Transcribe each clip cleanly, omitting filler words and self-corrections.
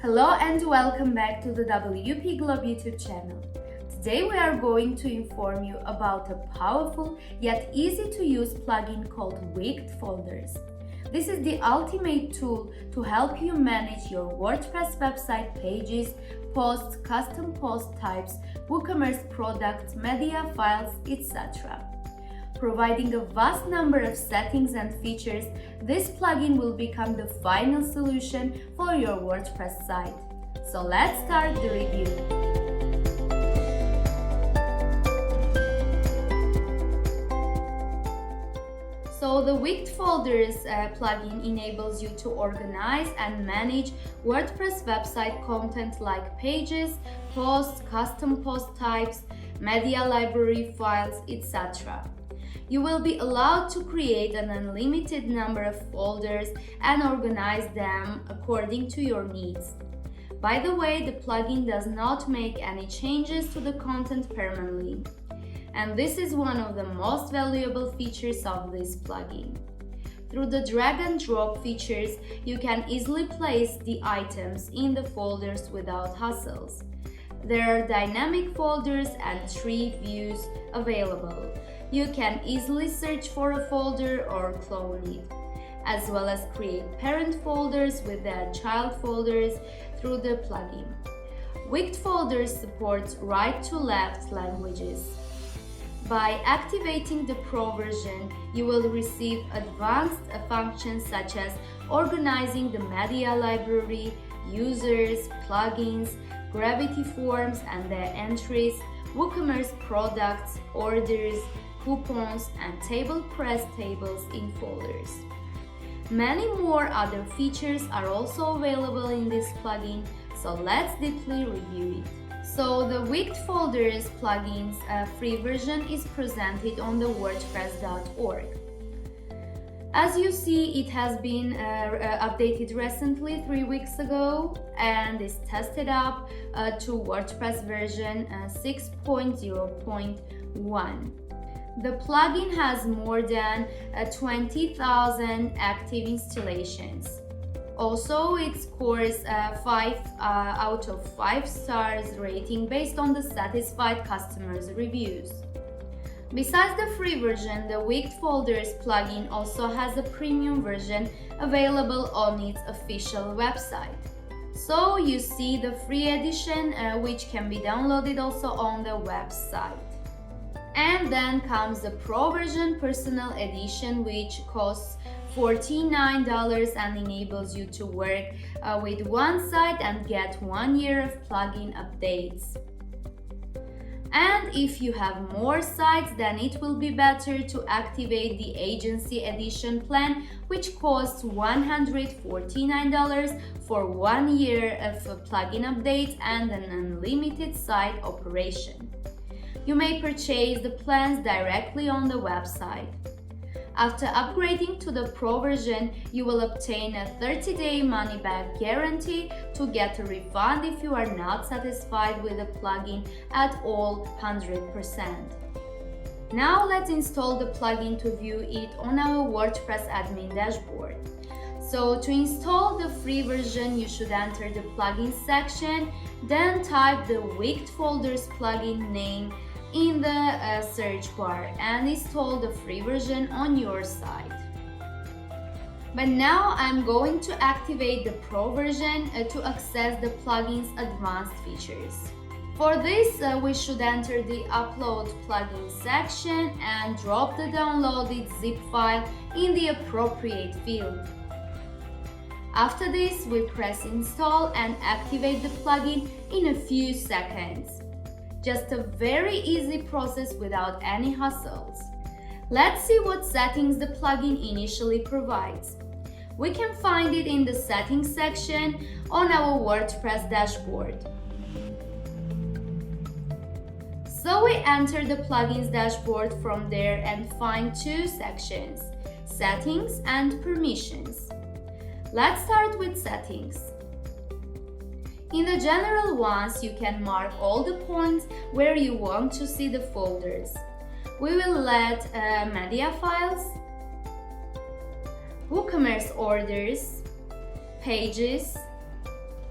Hello and welcome back to the WP Globe YouTube channel. Today we are going to inform you about a powerful yet easy to use plugin called Wicked Folders. This is the ultimate tool to help you manage your WordPress website pages, posts, custom post types, Woocommerce products, media files, etc. Providing a vast number of settings and features, this plugin will become the final solution for your WordPress site. So let's start the review. So the Wicked Folders plugin enables you to organize and manage WordPress website content like pages, posts, custom post types, media library files, etc. You will be allowed to create an unlimited number of folders and organize them according to your needs. By the way, the plugin does not make any changes to the content permanently. And this is one of the most valuable features of this plugin. Through the drag and drop features, you can easily place the items in the folders without hassles. There are dynamic folders and 3 views available. You can easily search for a folder or clone it, as well as create parent folders with their child folders through the plugin. Wicked Folders supports right to left languages. By activating the Pro version, you will receive advanced functions such as organizing the media library, users, plugins, Gravity forms and their entries, Woocommerce products, orders, coupons, and table press tables in folders. Many more other features are also available in this plugin, so let's deeply review it. So the Wicked Folders plugin's free version is presented on the WordPress.org. As you see, it has been updated recently 3 weeks ago and is tested up to WordPress version 6.0.1. The plugin has more than 20,000 active installations. Also, it scores 5 out of 5 stars rating based on the satisfied customers' reviews. Besides the free version, the Wicked Folders plugin also has a premium version available on its official website. So you see the free edition which can be downloaded also on the website. And then comes the Pro version Personal Edition, which costs $49 and enables you to work with one site and get 1 year of plugin updates. And if you have more sites, then it will be better to activate the Agency Edition plan, which costs $149 for 1 year of plugin updates and an unlimited site operation. You may purchase the plans directly on the website. After upgrading to the Pro version, you will obtain a 30-day money-back guarantee to get a refund if you are not satisfied with the plugin at all 100%. Now let's install the plugin to view it on our WordPress admin dashboard. So to install the free version, you should enter the plugin section, then type the Wicked Folders plugin name in the search bar and install the free version on your site. But now I'm going to activate the Pro version to access the plugin's advanced features. For this, we should enter the Upload plugin section and drop the downloaded zip file in the appropriate field. After this, we press Install and activate the plugin in a few seconds. Just a very easy process without any hassles. Let's see what settings the plugin initially provides. We can find it in the Settings section on our WordPress dashboard. So we enter the plugin's dashboard from there and find 2 sections, Settings and Permissions. Let's start with Settings. In the general ones, you can mark all the points where you want to see the folders. We will let media files, Woocommerce orders, pages,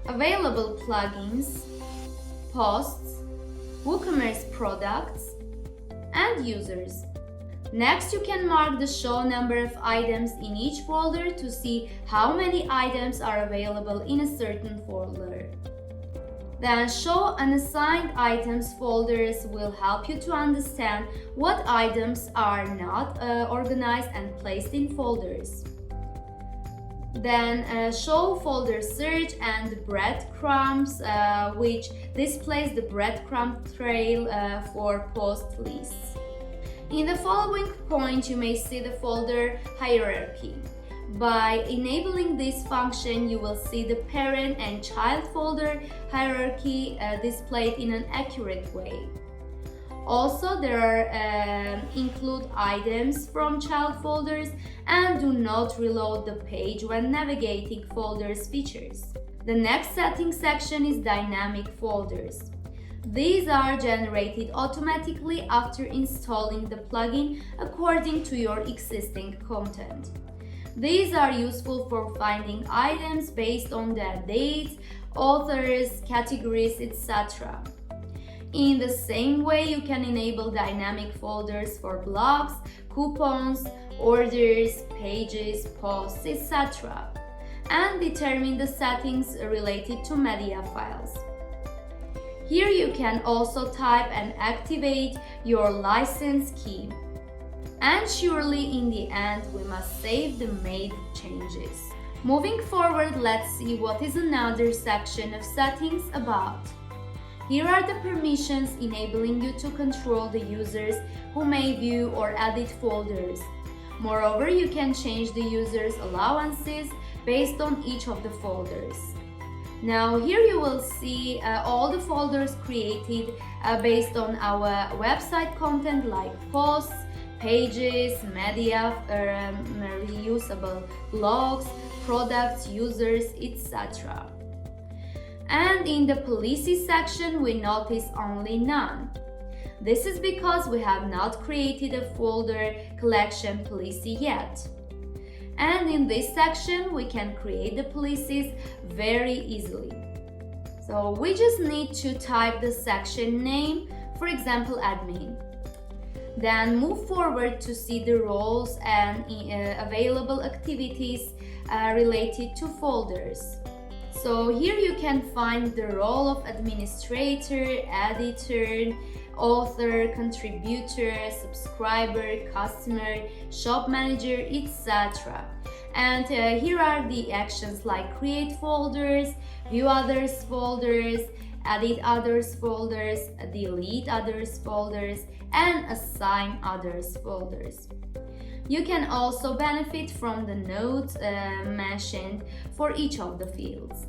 available plugins, posts, WooCommerce products, and users. Next, you can mark the show number of items in each folder to see how many items are available in a certain folder. Then show unassigned items folders will help you to understand what items are not organized and placed in folders. Then show folder search and breadcrumbs, which displays the breadcrumb trail for post lists. In the following point, you may see the folder hierarchy. By enabling this function, you will see the parent and child folder hierarchy displayed in an accurate way. Also, there are include items from child folders and do not reload the page when navigating folders features. The next setting section is dynamic folders. These are generated automatically after installing the plugin according to your existing content. These are useful for finding items based on their dates, authors, categories, etc. In the same way, you can enable dynamic folders for blogs, coupons, orders, pages, posts, etc. and determine the settings related to media files. Here you can also type and activate your license key. And surely in the end, we must save the made changes. Moving forward, let's see what is another section of settings about. Here are the permissions enabling you to control the users who may view or edit folders. Moreover, you can change the user's allowances based on each of the folders. Now here you will see all the folders created based on our website content like posts, pages, media, reusable blogs, products, users, etc. And in the policy section we notice only none. This is because we have not created a folder collection policy yet. And in this section, we can create the policies very easily. So we just need to type the section name, for example, admin. Then move forward to see the roles and available activities related to folders. So here you can find the role of administrator, editor, author, contributor, subscriber, customer, shop manager, etc. And here are the actions like create folders, view others folders, edit others folders, delete others folders, and assign others folders. You can also benefit from the notes mentioned for each of the fields.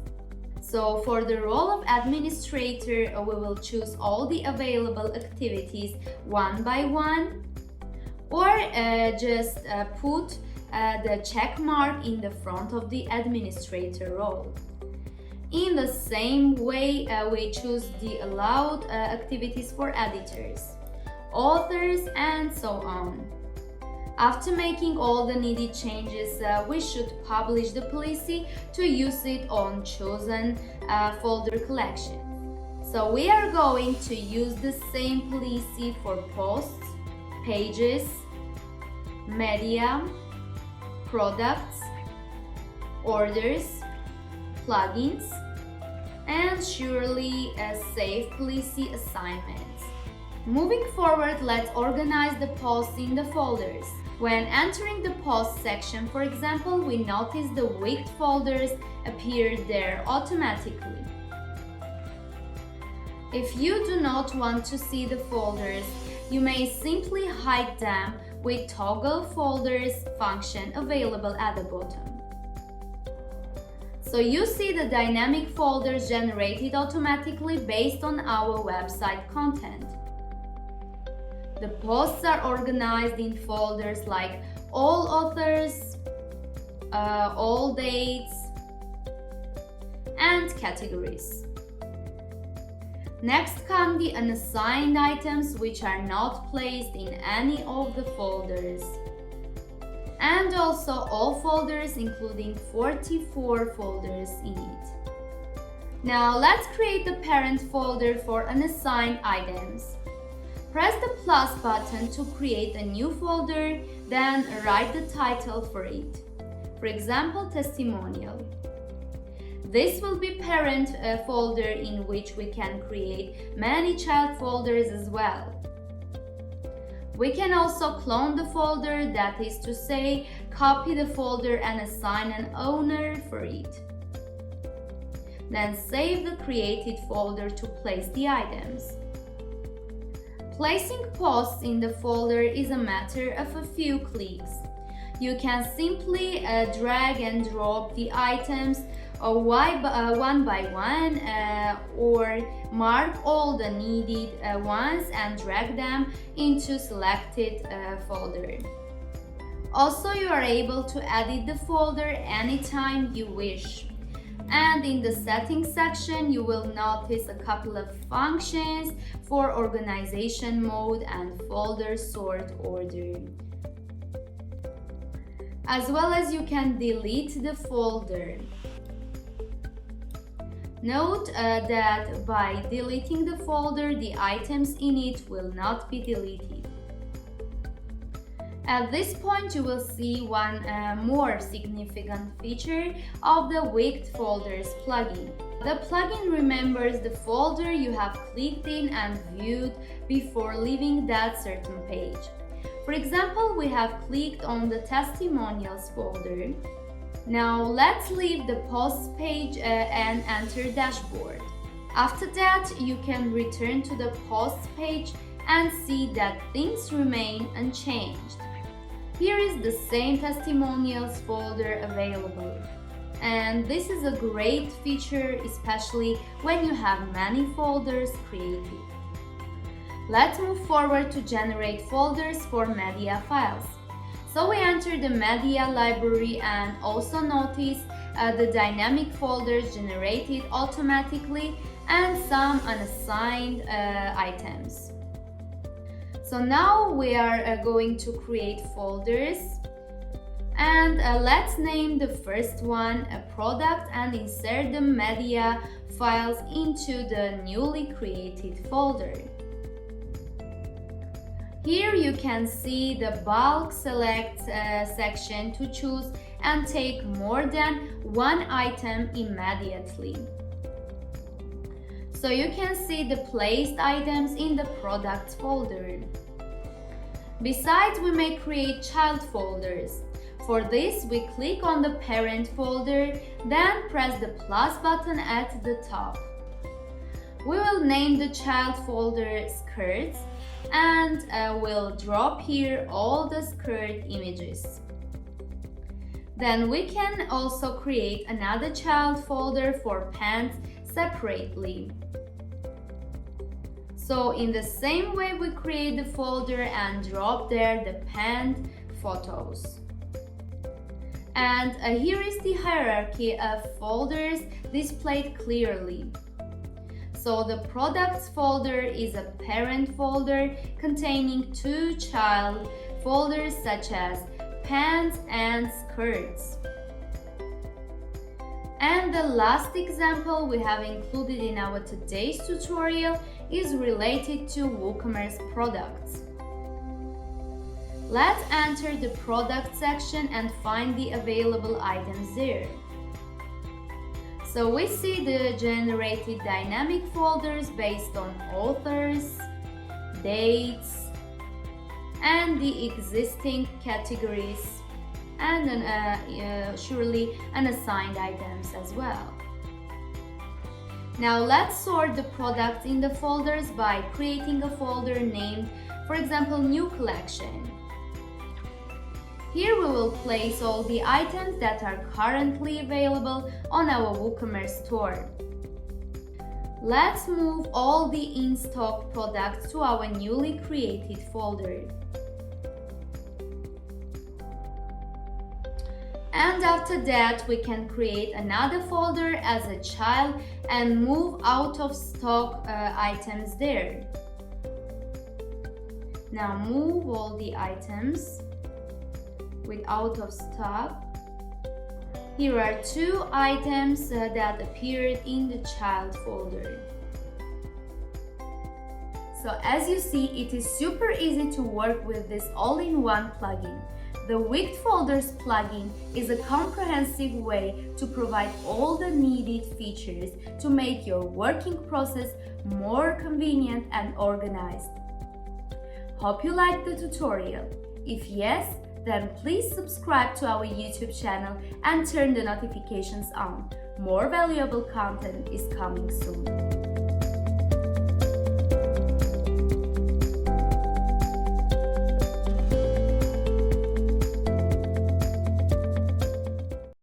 So for the role of administrator, we will choose all the available activities one by one, or just put the check mark in the front of the administrator role. In the same way, we choose the allowed activities for editors, authors, and so on. After making all the needed changes, we should publish the policy to use it on chosen folder collection. So we are going to use the same policy for posts, pages, media, products, orders, plugins, and surely a save policy assignments. Moving forward, let's organize the posts in the folders. When entering the post section, for example, we notice the wicked folders appear there automatically. If you do not want to see the folders, you may simply hide them with toggle folders function available at the bottom. So you see the dynamic folders generated automatically based on our website content. The posts are organized in folders like all authors, all dates, and categories. Next come the unassigned items which are not placed in any of the folders. And also all folders including 44 folders in it. Now let's create the parent folder for unassigned items. Press the plus button to create a new folder, then write the title for it. For example, testimonial. This will be parent folder in which we can create many child folders as well. We can also clone the folder, that is to say, copy the folder and assign an owner for it. Then save the created folder to place the items. Placing posts in the folder is a matter of a few clicks. You can simply drag and drop the items one by one or mark all the needed ones and drag them into selected folder. Also, you are able to edit the folder anytime you wish. And in the settings section, you will notice a couple of functions for organization mode and folder sort order. As well as you can delete the folder. Note that by deleting the folder, the items in it will not be deleted. At this point, you will see one more significant feature of the Wicked Folders plugin. The plugin remembers the folder you have clicked in and viewed before leaving that certain page. For example, we have clicked on the testimonials folder. Now let's leave the posts page and enter dashboard. After that, you can return to the posts page and see that things remain unchanged. Here is the same testimonials folder available. And this is a great feature, especially when you have many folders created. Let's move forward to generate folders for media files. So we enter the media library and also notice the dynamic folders generated automatically and some unassigned items. So now we are going to create folders, and let's name the first one a product and insert the media files into the newly created folder. Here you can see the bulk select section to choose and take more than one item immediately. So you can see the placed items in the products folder. Besides, we may create child folders. For this, we click on the parent folder, then press the plus button at the top. We will name the child folder skirts and we'll drop here all the skirt images. Then we can also create another child folder for pants separately. So in the same way, we create the folder and drop there the pant photos. And here is the hierarchy of folders displayed clearly. So the products folder is a parent folder containing two child folders such as pants and skirts. And the last example we have included in our today's tutorial is related to WooCommerce products. Let's enter the product section and find the available items there. So we see the generated dynamic folders based on authors, dates, and the existing categories, and surely unassigned items as well. Now let's sort the products in the folders by creating a folder named, for example, New Collection. Here we will place all the items that are currently available on our WooCommerce store. Let's move all the in-stock products to our newly created folder. And after that, we can create another folder as a child and move out of stock items there. Now move all the items with out of stock Here are two items that appeared in the child folder. So as you see, it is super easy to work with this all-in-one plugin. The Wicked Folders plugin is a comprehensive way to provide all the needed features to make your working process more convenient and organized. Hope you liked the tutorial. If yes, then please subscribe to our YouTube channel and turn the notifications on. More valuable content is coming soon.